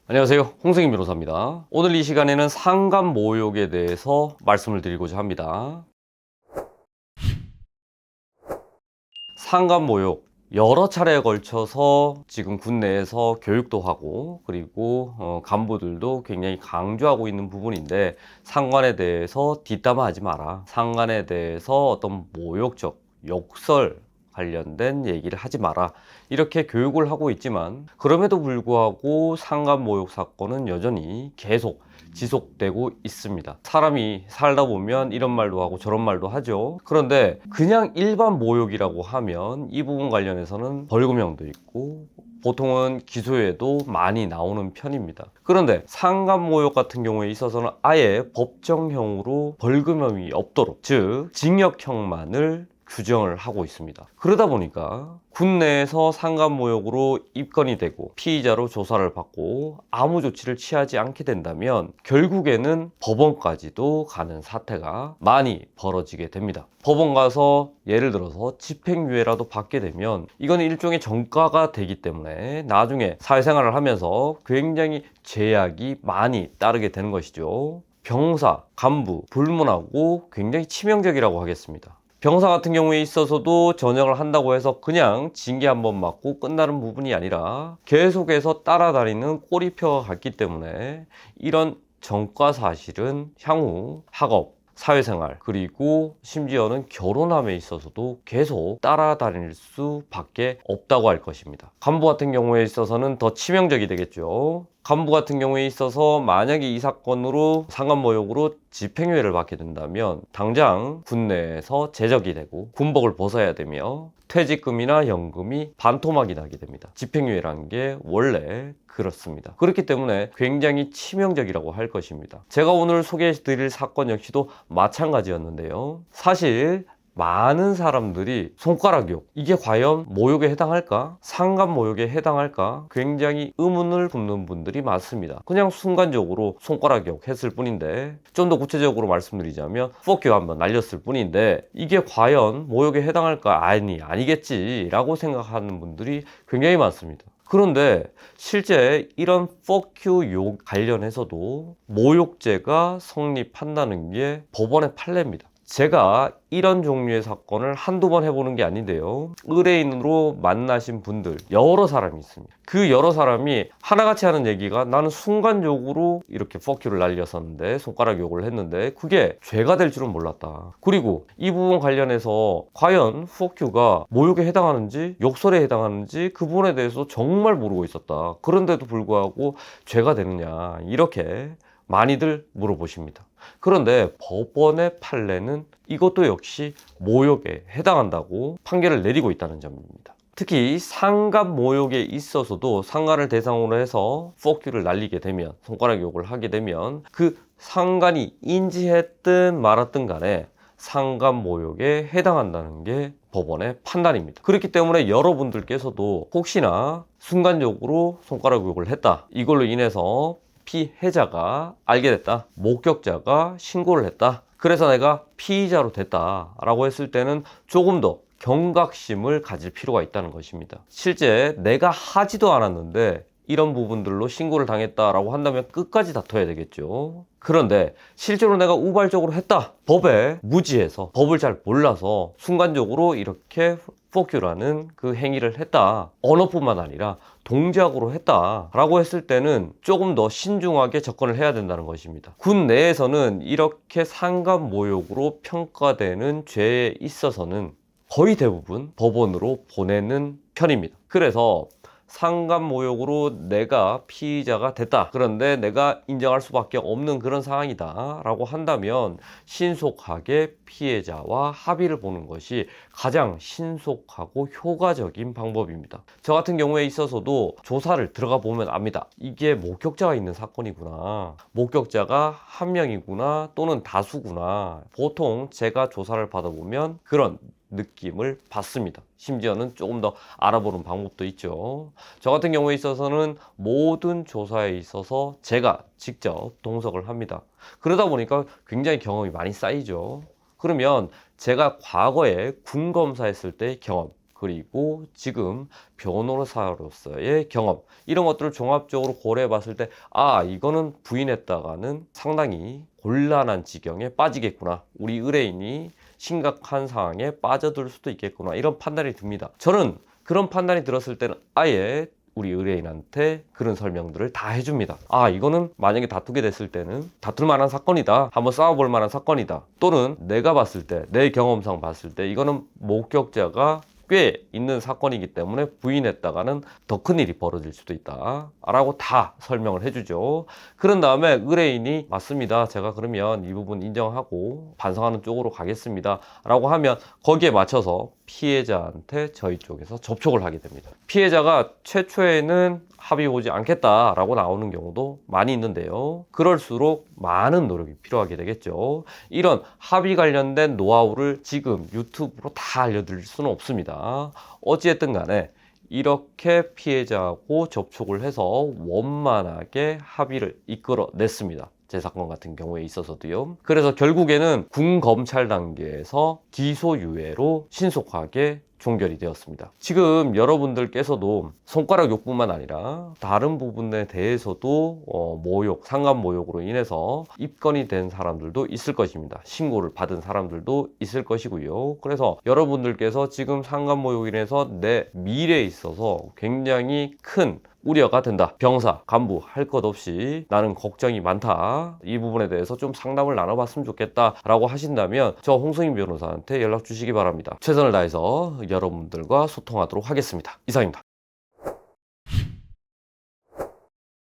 안녕하세요, 홍승인 변호사입니다. 오늘 이 시간에는 상간모욕에 대해서 말씀을 드리고자 합니다. 상간모욕, 여러 차례에 걸쳐서 지금 국내에서 교육도 하고 그리고 간부들도 굉장히 강조하고 있는 부분인데, 상관에 대해서 뒷담화하지 마라, 상관에 대해서 어떤 모욕적 욕설 관련된 얘기를 하지 마라, 이렇게 교육을 하고 있지만 그럼에도 불구하고 상간모욕 사건은 여전히 계속 지속되고 있습니다. 사람이 살다 보면 이런 말도 하고 저런 말도 하죠. 그런데 그냥 일반 모욕이라고 하면 이 부분 관련해서는 벌금형도 있고 보통은 기소유예도 많이 나오는 편입니다. 그런데 상간모욕 같은 경우에 있어서는 아예 법정형으로 벌금형이 없도록, 즉 징역형만을 규정을 하고 있습니다. 그러다 보니까 국내에서 상간모욕으로 입건이 되고 피의자로 조사를 받고 아무 조치를 취하지 않게 된다면 결국에는 법원까지도 가는 사태가 많이 벌어지게 됩니다. 법원 가서 예를 들어서 집행유예라도 받게 되면 이건 일종의 전과가 되기 때문에 나중에 사회생활을 하면서 굉장히 제약이 많이 따르게 되는 것이죠. 병사, 간부, 불문하고 굉장히 치명적이라고 하겠습니다. 병사 같은 경우에 있어서도 전역을 한다고 해서 그냥 징계 한번 맞고 끝나는 부분이 아니라 계속해서 따라다니는 꼬리표가 같기 때문에 이런 전과 사실은 향후 학업, 사회생활, 그리고 심지어는 결혼함에 있어서도 계속 따라다닐 수밖에 없다고 할 것입니다. 간부 같은 경우에 있어서는 더 치명적이 되겠죠. 간부 같은 경우에 있어서 만약에 이 사건으로 상간모욕으로 집행유예를 받게 된다면 당장 군내에서 제적이 되고 군복을 벗어야 되며 퇴직금이나 연금이 반토막이 나게 됩니다. 집행유예라는 게 원래 그렇습니다. 그렇기 때문에 굉장히 치명적이라고 할 것입니다. 제가 오늘 소개해 드릴 사건 역시도 마찬가지였는데요. 사실 많은 사람들이 손가락욕, 이게 과연 모욕에 해당할까? 상간모욕에 해당할까? 굉장히 의문을 품는 분들이 많습니다. 그냥 순간적으로 손가락욕 했을 뿐인데, 좀 더 구체적으로 말씀드리자면 fuck you 한번 날렸을 뿐인데 이게 과연 모욕에 해당할까? 아니겠지 라고 생각하는 분들이 굉장히 많습니다. 그런데 실제 이런 fuck you 욕 관련해서도 모욕죄가 성립한다는 게 법원의 판례입니다. 제가 이런 종류의 사건을 한두 번 해보는 게 아닌데요, 의뢰인으로 만나신 분들 여러 사람이 있습니다. 그 여러 사람이 하나같이 하는 얘기가, 나는 순간적으로 이렇게 fuck유를 날렸었는데, 손가락 욕을 했는데 그게 죄가 될 줄은 몰랐다. 그리고 이 부분 관련해서 과연 fuck유가 모욕에 해당하는지 욕설에 해당하는지 그 부분에 대해서 정말 모르고 있었다. 그런데도 불구하고 죄가 되느냐, 이렇게 많이들 물어보십니다. 그런데 법원의 판례는 이것도 역시 모욕에 해당한다고 판결을 내리고 있다는 점입니다. 특히 상간모욕에 있어서도 상간을 대상으로 해서 fuck유를 날리게 되면, 손가락 욕을 하게 되면 그 상간이 인지했든 말았든 간에 상간모욕에 해당한다는 게 법원의 판단입니다. 그렇기 때문에 여러분들께서도 혹시나 순간적으로 손가락 욕을 했다, 이걸로 인해서 피해자가 알게 됐다, 목격자가 신고를 했다, 그래서 내가 피의자로 됐다 라고 했을 때는 조금 더 경각심을 가질 필요가 있다는 것입니다. 실제 내가 하지도 않았는데 이런 부분들로 신고를 당했다라고 한다면 끝까지 다퉈야 되겠죠. 그런데 실제로 내가 우발적으로 했다, 법에 무지해서, 법을 잘 몰라서 순간적으로 이렇게 fuck유라는 그 행위를 했다, 언어뿐만 아니라 동작으로 했다 라고 했을 때는 조금 더 신중하게 접근을 해야 된다는 것입니다. 군 내에서는 이렇게 상간모욕으로 평가되는 죄에 있어서는 거의 대부분 법원으로 보내는 편입니다. 그래서 상간모욕으로 내가 피의자가 됐다, 그런데 내가 인정할 수밖에 없는 그런 상황이다 라고 한다면 신속하게 피해자와 합의를 보는 것이 가장 신속하고 효과적인 방법입니다. 저 같은 경우에 있어서도 조사를 들어가 보면 압니다. 이게 목격자가 있는 사건이구나, 목격자가 한 명이구나, 또는 다수구나. 보통 제가 조사를 받아보면 그런 느낌을 받습니다. 심지어는 조금 더 알아보는 방법도 있죠. 저 같은 경우에 있어서는 모든 조사에 있어서 제가 직접 동석을 합니다. 그러다 보니까 굉장히 경험이 많이 쌓이죠. 그러면 제가 과거에 군검사 했을 때의 경험, 그리고 지금 변호사로서의 경험, 이런 것들을 종합적으로 고려해 봤을 때, 아, 이거는 부인했다가는 상당히 곤란한 지경에 빠지겠구나, 우리 의뢰인이 심각한 상황에 빠져들 수도 있겠구나, 이런 판단이 듭니다. 저는 그런 판단이 들었을 때는 아예 우리 의뢰인한테 그런 설명들을 다 해줍니다. 아, 이거는 만약에 다투게 됐을 때는 다툴 만한 사건이다, 한번 싸워볼 만한 사건이다, 또는 내가 봤을 때, 내 경험상 봤을 때 이거는 목격자가 꽤 있는 사건이기 때문에 부인했다가는 더 큰 일이 벌어질 수도 있다 라고 다 설명을 해주죠. 그런 다음에 의뢰인이 맞습니다, 제가 그러면 이 부분 인정하고 반성하는 쪽으로 가겠습니다 라고 하면 거기에 맞춰서 피해자한테 저희 쪽에서 접촉을 하게 됩니다. 피해자가 최초에는 합의 보지 않겠다라고 나오는 경우도 많이 있는데요. 그럴수록 많은 노력이 필요하게 되겠죠. 이런 합의 관련된 노하우를 지금 유튜브로 다 알려드릴 수는 없습니다. 어찌됐든 간에 이렇게 피해자하고 접촉을 해서 원만하게 합의를 이끌어냈습니다. 제 사건 같은 경우에 있어서도요. 그래서 결국에는 군검찰 단계에서 기소유예로 신속하게 종결이 되었습니다. 지금 여러분들께서도 손가락 욕뿐만 아니라 다른 부분에 대해서도 모욕, 상간 모욕으로 인해서 입건이 된 사람들도 있을 것입니다. 신고를 받은 사람들도 있을 것이고요. 그래서 여러분들께서 지금 상간 모욕으로 인해서 내 미래에 있어서 굉장히 큰 우려가 된다, 병사, 간부 할 것 없이 나는 걱정이 많다, 이 부분에 대해서 좀 상담을 나눠봤으면 좋겠다 라고 하신다면 저 홍승인 변호사한테 연락 주시기 바랍니다. 최선을 다해서 여러분들과 소통하도록 하겠습니다. 이상입니다.